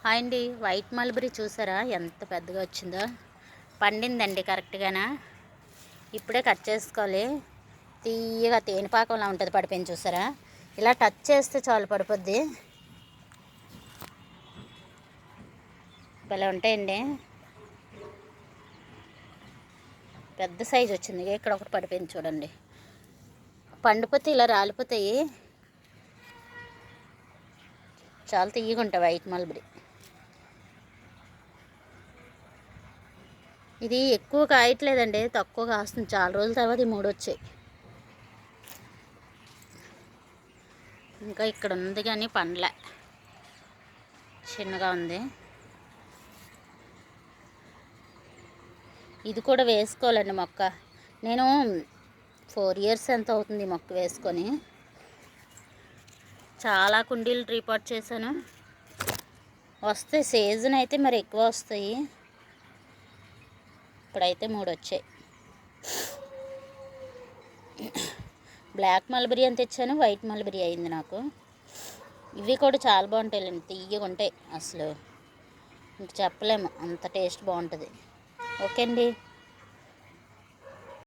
Hi అండి, white mulberry చూసారా ఎంత పెద్దగా వచ్చిందో. పండిందండి కరెక్ట్గానా. ఇప్పుడే కట్ చేసుకోవాలి. తీయగా తేనెపాకంలా ఉంటుంది పడిపోయింది చూసారా. ఇలా టచ్ చేస్తే చాలు పడిపోద్ది. భలే ఉంటాయండి. పెద్ద సైజు వచ్చింది. ఇక్కడ ఒకటి పడిపోయింది చూడండి. పండిపోతే ఇలా రాలిపోతాయి. చాలా తీయగా ఉంటాయి వైట్ మల్బరీ. ఇది ఎక్కువ కాయట్లేదండి, తక్కువ కాస్తుంది. చాలా రోజుల తర్వాత ఈ 3 వచ్చాయి. ఇంకా ఇక్కడ ఉంది కానీ పండ్లే, చిన్నగా ఉంది. ఇది కూడా వేసుకోవాలండి మొక్క. నేను 4 ఇయర్స్ ఎంత అవుతుంది మొక్క వేసుకొని. చాలా కుండీలు రీపాట్ చేశాను. వస్తాయి, సీజన్ అయితే మరి ఎక్కువ వస్తాయి. ఇప్పుడైతే 3 వచ్చాయి. బ్లాక్ మల్బరీ అని తెచ్చాను, వైట్ మల్బరీ అయింది నాకు. ఇవి కూడా చాలా బాగుంటాయండి, తీయగా ఉంటాయి. అసలు ఇంక చెప్పలేము, అంత టేస్ట్ బాగుంటుంది. ఓకే అండి.